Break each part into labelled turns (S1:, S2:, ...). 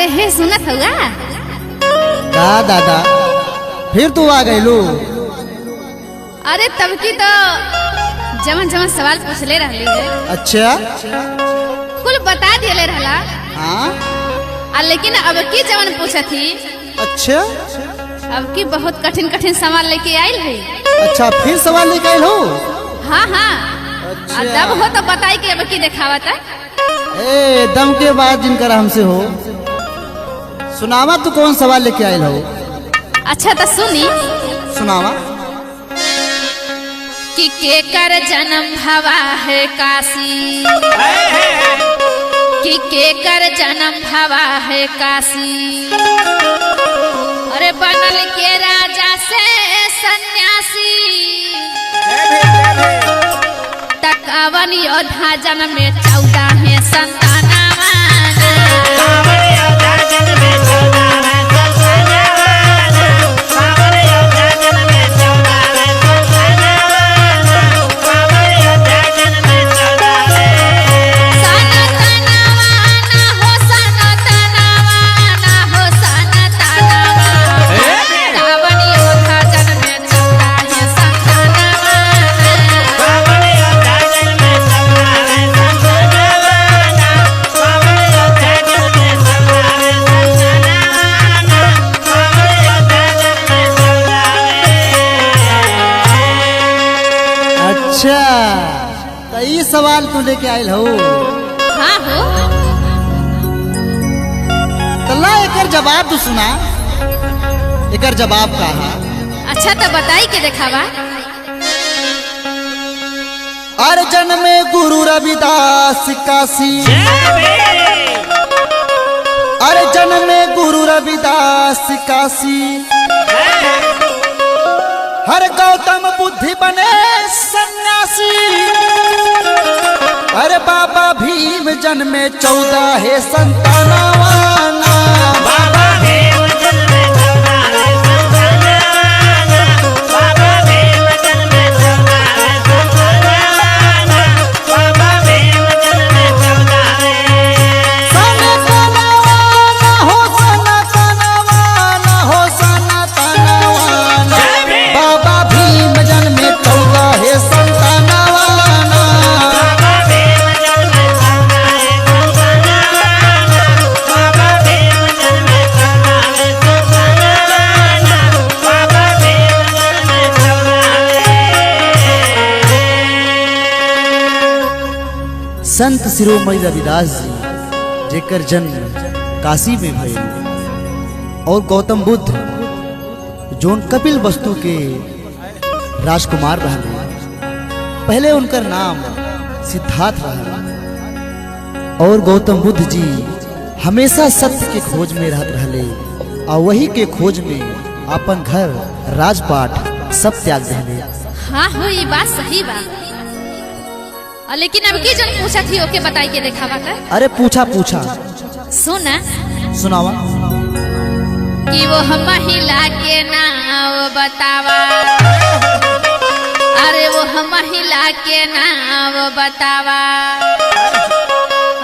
S1: अरे हे सुनत होगा
S2: का दादा फिर तू आ गईलू।
S1: अरे तब की तो जमन जमन सवाल पूछले रहली है
S2: अच्छा
S1: कुल बता दिले रहला।
S2: हाँ
S1: लेकिन अब की जमन पूछा थी
S2: अच्छा
S1: अब की बहुत कठिन कठिन सवाल लेके आयल है।
S2: अच्छा फिर सवाल लेके आइल हो।
S1: हाँ हाँ
S2: अच्छा।
S1: दम हो तो बताई कि अब की दिखावा था।
S2: ए दम के बाद जिनकर हमसे हो सुनावा तू कौन सवाल लेके आइल हो।
S1: अच्छा तो सुनी
S2: सुनावा।
S1: कि केकर जन्म भवा है काशी कि केकर जन्म भवा है काशी। अरे बनल के राजा से सन्यासी तकावन योद्धा जन्म में 14 है संताना
S2: अच्छा तो ये सवाल तू लेके आयल हो।
S1: हाँ हो
S2: तल्ला एकर जवाब तू सुना। एकर जवाब का है।
S1: अच्छा तो बताई के दिखावा।
S2: अर्जन में गुरु रविदास काशी अर्जन में गुरु रविदास काशी। हर गौतम बुद्धि बने सन्यासी। अरे बाबा भीम जन्मे 14 है संतानवाना।
S3: बाबा भीम जन्मे 14 है संतानवाना। बाबा भीम जन्मे 14 है संतानवाना। बाबा भीम जन्मे 14 है
S2: सनातनवाना हो सनातनवाना हो सनातनवाना। बाबा भीम जन्मे 14 है संतानवाना।
S3: बाबा भीम जन्मे 14 है संतानवाना। बाबा भीम जन्मे 14 है संतानवाना। बाबा भीम जन्मे 14 है।
S2: संत शिरोमणि रविदास जी जेकर जन्म काशी में भइल और गौतम बुद्ध जोन कपिल वस्तु के राजकुमार रहले। पहले उनकर नाम सिद्धार्थ रहा और गौतम बुद्ध जी हमेशा सत्य के खोज में रहत रहले और वही के खोज में अपन घर राजपाट सब त्याग दिले।
S1: हाँ हो ये बात सही बात। लेकिन अब की जन पूछा थी ओके बताई के दिखावा था।
S2: अरे पूछा पूछा
S1: सुना
S2: सुनावा।
S1: कि वो महिला के नाम बतावा। अरे वो महिला के नाम बतावा।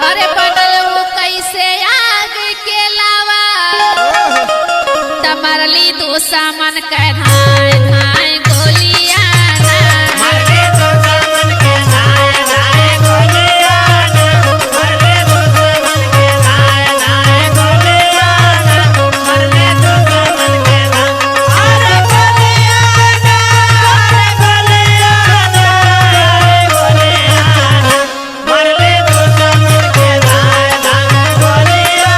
S1: अरे बनल वो कैसे आग के लावा। तमरली दो सामन के धाय धाय गोलियां
S3: मरले तो सामन के धाय धाय गोलियां। मरले तो सामन के धाय धाय गोलियां। मरले तो सामन के धाय अरे गोलियां अरे गोलियां। मरले तो सामन के धाय धाय गोलियां।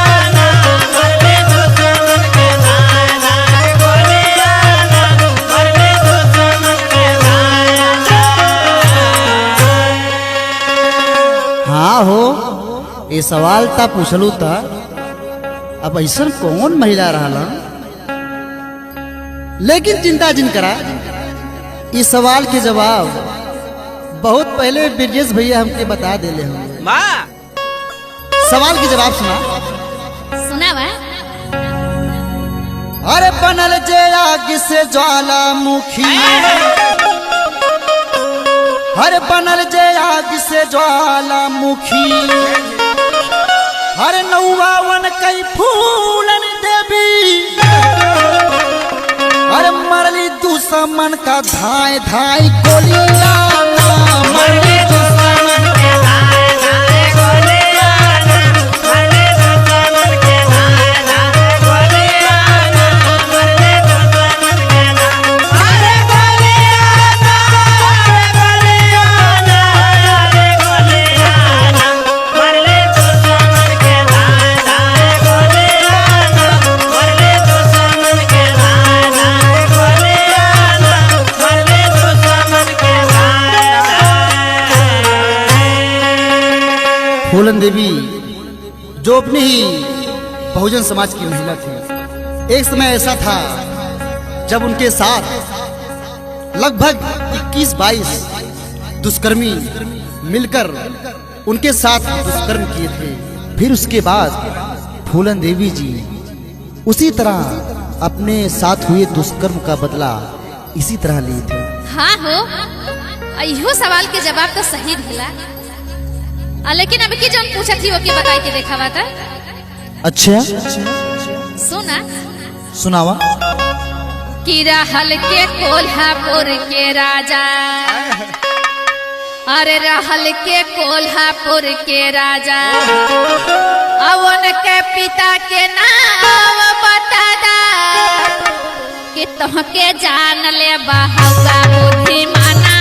S3: मरले तो सामन के धाय धाय गोलियां। मरले तो सामन के धाय
S2: हाँ हो ये सवाल ता पूछलू था। अब ऐसा कौन महिला रहा लेकिन चिंता जिन करा इस सवाल के जवाब बहुत पहले ब्रजेश भैया हमके बता देले हम।
S3: माँ
S2: सवाल के जवाब सुना।
S1: सुनावा।
S2: अरे बनल जे आग से ज्वालामुखी। हर बनल जे आग से ज्वालामुखी। हर 59 कई फूल दुश्मन का धाय धाय गोलियां ना
S3: मरले दुश्मन के धाए धाए गोलियां ना मरले दुश्मन के धाए धाए गोलियां ना मरले दुश्मन के धाए अरे गोलियां ना अरे गोलियां ना अरे गोलियां ना मरले दुश्मन के धाए धाए गोलियां ना मरले दुश्मन के धाए धाए गोलियां ना मरले दुश्मन के धाए धाए।
S2: फूलन देवी जो अपनी ही बहुजन समाज की महिला थी, एक समय ऐसा था जब उनके साथ लगभग 21-22 दुष्कर्मी मिलकर उनके साथ दुष्कर्म किए थे। फिर उसके बाद फूलन देवी जी उसी तरह अपने साथ हुए दुष्कर्म का बदला इसी तरह लिए थे।
S1: हाँ हो, इहो सवाल के जवाब तो सही दिला। लेकिन अभी की जब पूछा थी ओके बताई के देखावा था।
S2: अच्छा
S1: सुना
S2: सुनावा।
S1: कि रहल के कोल्हापुर के राजा, अरे रहल के कोल्हापुर के राजा, अवन के पिता के नाम बता दा कि तोहके जान ले बहुआ बुद्धि माना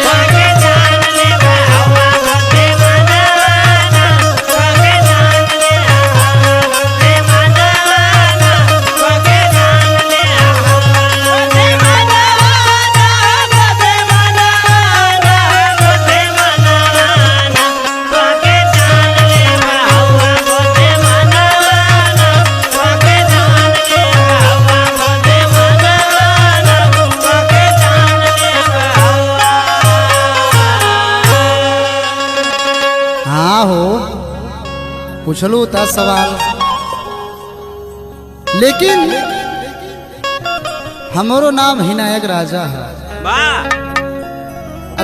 S3: वागे जान ले हवा बते मनाना वागे जान ले हवा बते मनाना वागे जान ले हवा बते मनाना बते मनाना बते मनाना वागे जान ले हवा बते मनाना वागे जान ले हवा बते मनाना वागे जान ले हवा।
S2: हाँ हो, पूछलू था सवाल, लेकिन हमारो नाम हिनायक राजा है।
S3: वाह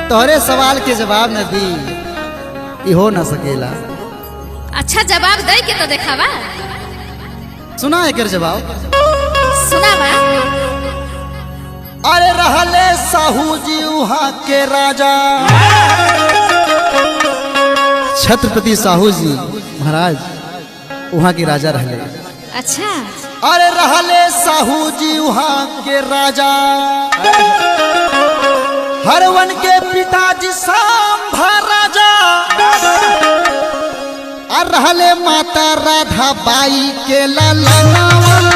S2: तोहरे सवाल के जवाब न दी ई हो न सकेला।
S1: अच्छा जवाब दे के तो देखावा।
S2: सुना एकर जवाब।
S1: सुनावा।
S2: अरे रहले साहू जी वहाँ के राजा, छत्रपति साहू जी महाराज वहाँ के राजा रहले।
S1: अच्छा
S2: अरे रहले साहू जी वहाँ के राजा, हरवन के पिताजी सांभा राजा, और रहले माता राधा बाई के ललनावा।